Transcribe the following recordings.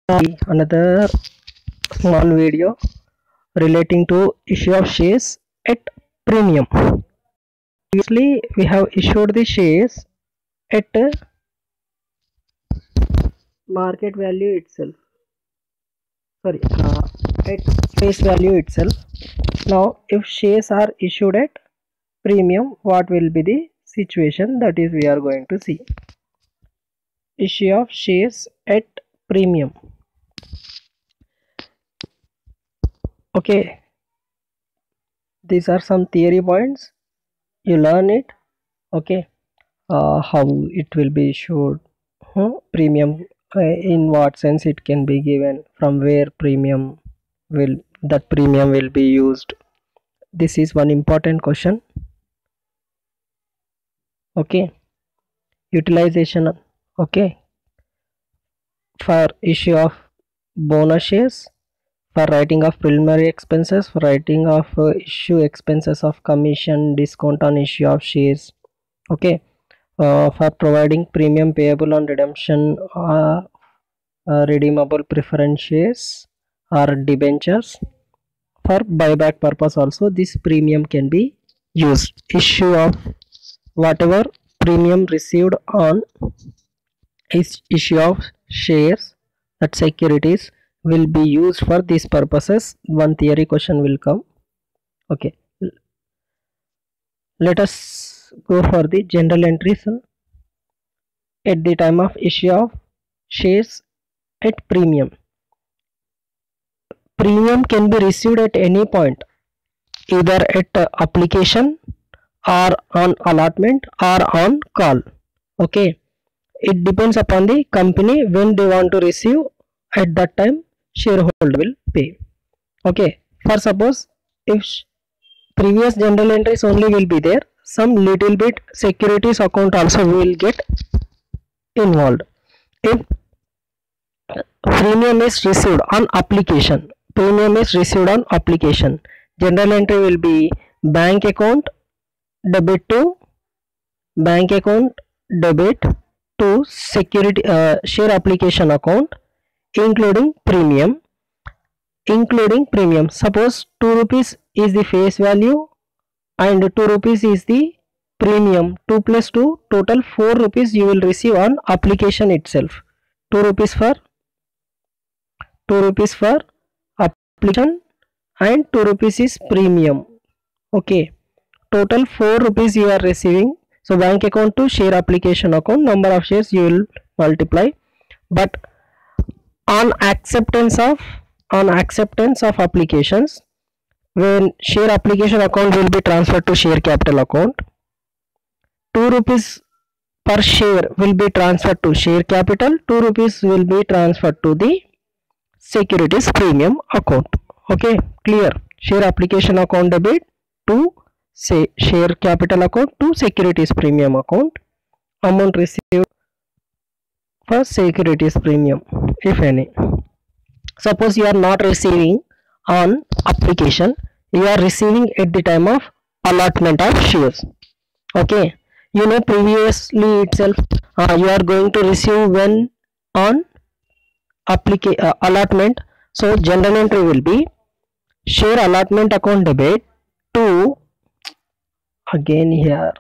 Another small video relating to issue of shares at premium. Previously, we have issued the shares at market value itself. Sorry, at face value itself. Now, if shares are issued at premium, what will be the situation? That is, we are going to see. Issue of shares at premium. Okay, these are some theory points. You learn it. Okay, how it will be issued, premium, in what sense it can be given, from where premium will be used. This is one important question. Okay, utilization. Okay, for issue of bonus shares, for writing of preliminary expenses, for writing of issue expenses of commission, discount on issue of shares. Okay, for providing premium payable on redemption, redeemable preference shares or debentures. For buyback purpose also this premium can be used. Issue of whatever premium received on issue of shares, that securities will be used for these purposes. One theory question will come. Okay, let us go for the general entries. At the time of issue of shares at premium, premium can be received at any point, either at application or on allotment or on call. Okay, it depends upon the company when they want to receive. At that time shareholder will pay. Okay, for suppose if previous general entries only will be there, some little bit securities account also will get involved. If premium is received on application, general entry will be bank account debit to security share application account, including premium. Suppose 2 rupees is the face value and 2 rupees is the premium. 2 plus 2 total 4 rupees you will receive on application itself. 2 rupees for application and 2 rupees is premium. Okay, total 4 rupees you are receiving. So bank account to share application account, number of shares you will multiply. But on acceptance of applications, when share application account will be transferred to share capital account, 2 rupees per share will be transferred to share capital, 2 rupees will be transferred to the securities premium account. Okay, clear? Share application account debit to say share capital account to securities premium account. Amount received for securities premium, if any. Suppose you are not receiving on application, you are receiving at the time of allotment of shares. Okay, you know previously itself you are going to receive when on allotment. So general entry will be share allotment account debit to, again here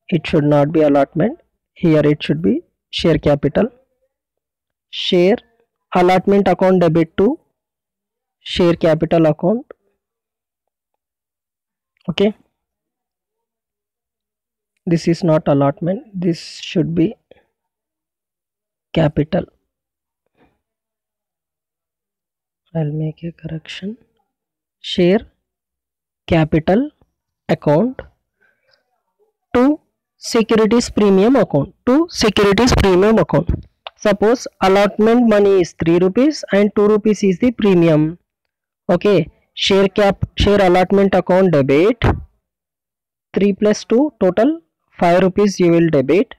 it should not be allotment, here it should be share capital. Share allotment account debit to share capital account. Okay, this is not allotment, this should be capital. I'll make a correction. Share capital account to securities premium account, Suppose allotment money is 3 rupees and 2 rupees is the premium. Okay, share allotment account debit 3 plus 2 total 5 rupees you will debit,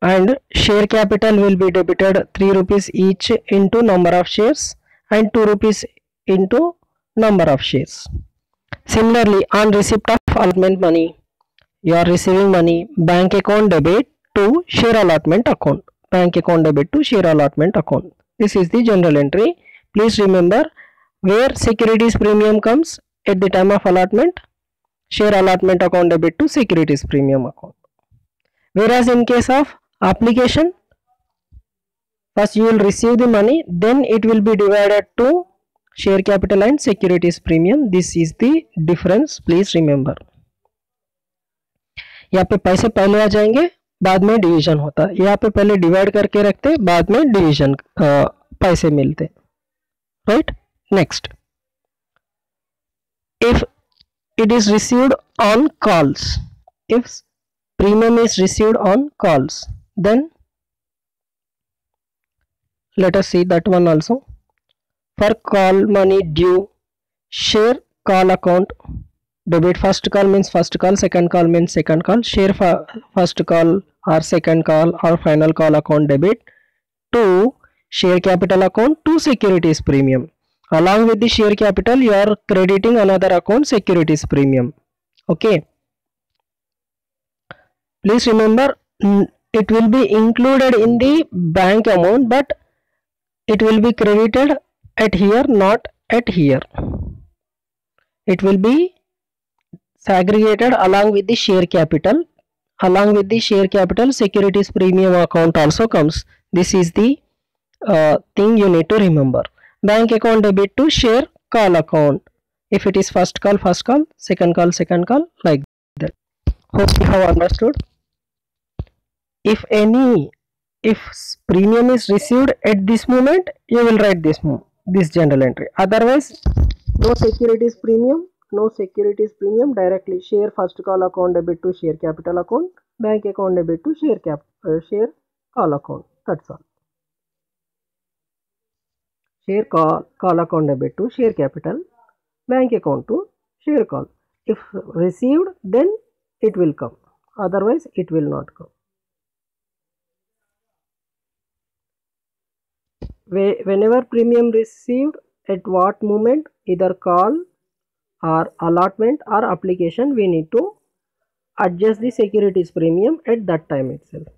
and share capital will be debited 3 rupees each into number of shares and 2 rupees into number of shares. Similarly, on receipt of allotment money, you are receiving money, bank account debit to share allotment account, This is the general entry. Please remember where securities premium comes at the time of allotment. Share allotment account debit to securities premium account. Whereas in case of application, first you will receive the money, then it will be divided to share capital and securities premium. This is the difference. Please remember. यहाँ पे पैसे पहले आ जाएंगे, बाद में division होता है. यहाँ पे पहले डिवाइड करके रखते, बाद में डिवीजन पैसे मिलते. Right. Next, if it is received on calls, if premium is received on calls, then let us see that one also. For call money due, share call account debit. First call means first call, second call means second call. Share first call or second call or final call account debit to share capital account to securities premium. Along with the share capital, you are crediting another account, securities premium. Okay. Please remember, it will be included in the bank amount, but it will be credited at here, not at here. It will be segregated along with the share capital. Along with the share capital, securities premium account also comes. This is the thing you need to remember. Bank account debit to share call account. If it is first call, second call, like that. Hope you have understood. If premium is received at this moment, you will write this general entry. Otherwise, no securities premium, directly share first call account debit to share capital account, bank account debit to share call account. That's all. Share call account debit to share capital, bank account to share call. If received, then it will come. Otherwise, it will not come. Whenever premium received, at what moment, either call or allotment or application, we need to adjust the securities premium at that time itself.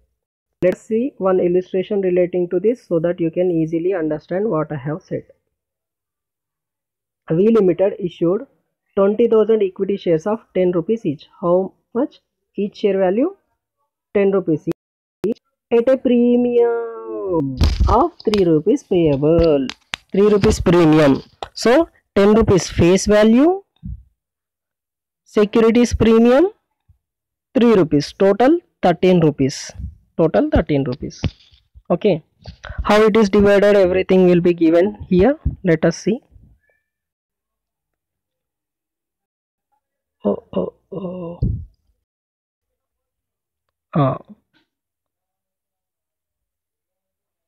Let's see one illustration relating to this so that you can easily understand what I have said. We Limited issued 20,000 equity shares of 10 rupees each. How much? Each share value 10 rupees each at a premium of 3 rupees payable. 3 rupees premium. So 10 rupees face value, securities premium 3 rupees, total 13 rupees. Total 13 rupees. Okay. How it is divided, everything will be given here. Let us see.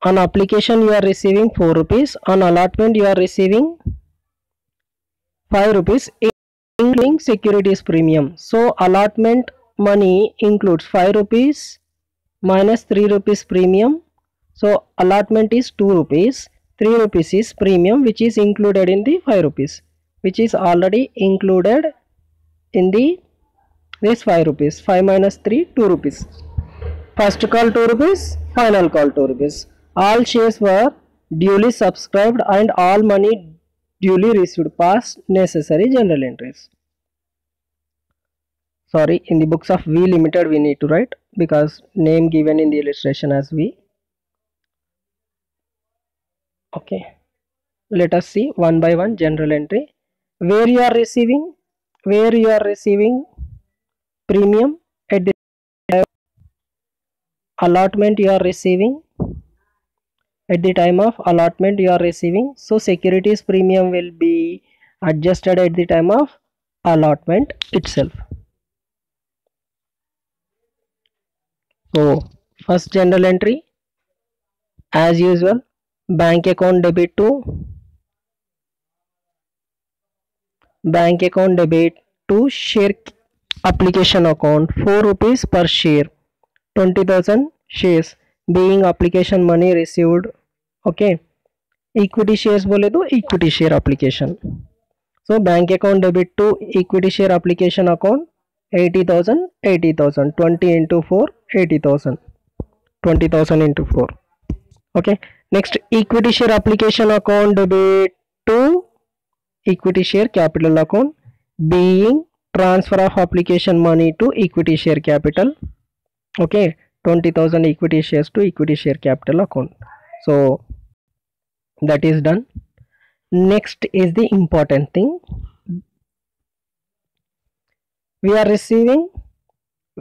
On application you are receiving 4 rupees. On allotment you are receiving 5 rupees, including securities premium. So allotment money includes 5 rupees minus 3 rupees premium. So allotment is 2 rupees. 3 rupees is premium, which is included in the 5 rupees, which is already included in this 5 rupees. 5 minus 3, 2 rupees. First call 2 rupees, final call 2 rupees. All shares were duly subscribed and all money duly received. Pass necessary general entries. Sorry, in the books of We Limited we need to write, because name given in the illustration as We. Okay, let us see one by one general entry. Where you are receiving premium at the time allotment, you are receiving at the time of allotment you are receiving. So securities premium will be adjusted at the time of allotment itself. So first general entry, as usual, bank account debit to share application account, 4 rupees per share, 20,000 shares being application money received. Okay, equity shares bole to equity share application. So bank account debit to equity share application account 80,000, 20 into 4, 80,000, 20,000 into 4. Okay, next equity share application account debit to equity share capital account, being transfer of application money to equity share capital. Okay, 20,000 equity shares to equity share capital account. So that is done. Next is the important thing. We are receiving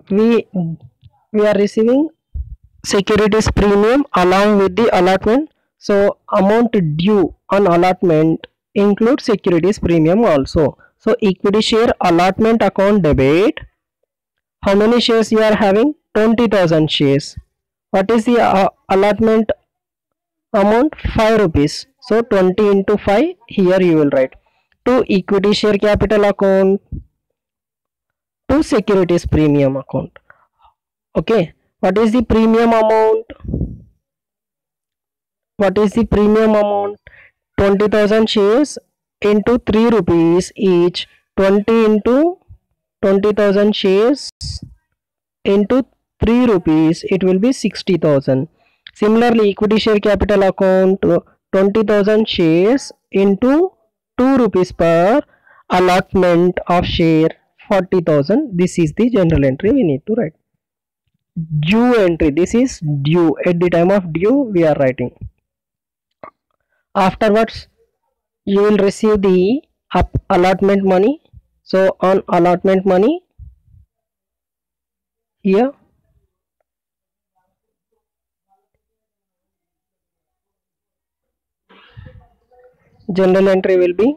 we we are receiving securities premium along with the allotment. So amount due on allotment includes securities premium also. So equity share allotment account debit. How many shares you are having? 20,000 shares. What is the allotment amount? 5 rupees. So 20 into 5 here you will write. To equity share capital account, to securities premium account. Okay. What is the premium amount? What is the premium amount? 20,000 shares into 3 rupees each. 20 into 20,000 shares into 3 rupees, it will be 60,000. Similarly, equity share capital account, 20,000 shares into 2 rupees per allotment of share 40,000. This is the general entry we need to write. Due entry, this is due. At the time of due we are writing. Afterwards you will receive the allotment money. So on allotment money, here general entry will be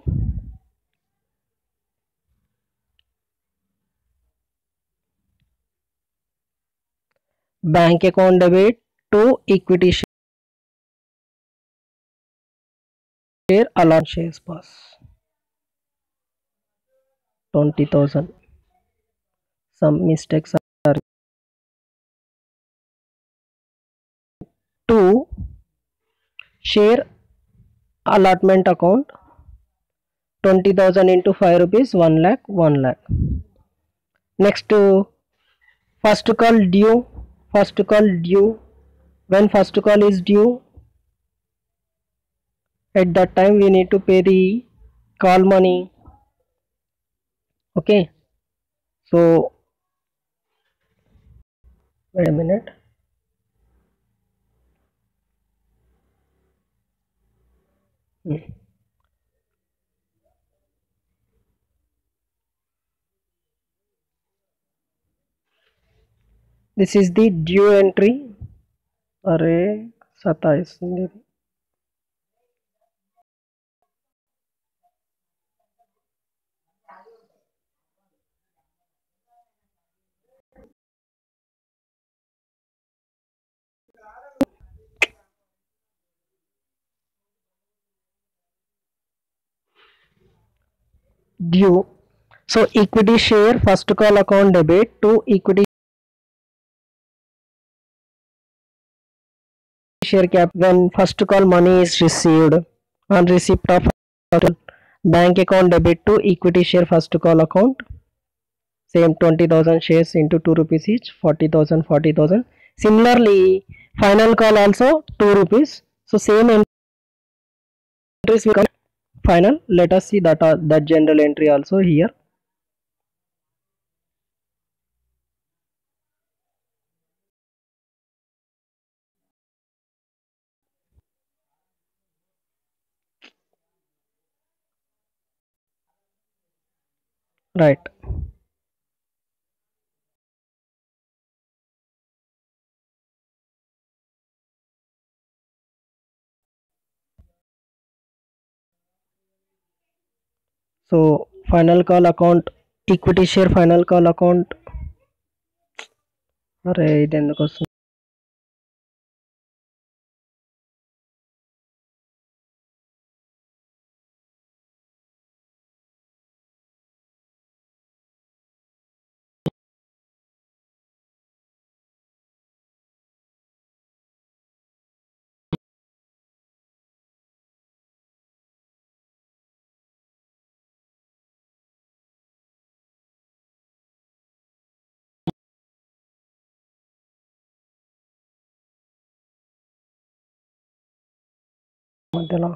bank account debit to equity share allotment shares pass 20,000. Some mistakes are to share allotment account, 20,000 into 5 rupees, 1 lakh, 1 lakh. Next to first call due, first call due. When first call is due, at that time we need to pay the call money. Okay, so wait a minute. This is the due entry. अरे 27 due. So equity share first call account debit to equity share cap when first call money is received on receipt of bank account debit to equity share first call account. Same 20,000 shares into 2 rupees each, 40,000, 40,000. Similarly, final call also 2 rupees. So same entries will come final. Let us see that general entry also here. Right. So final call account, equity share final call account. అరే ఇది ఎందుకు వస్తుంది మధ్యలో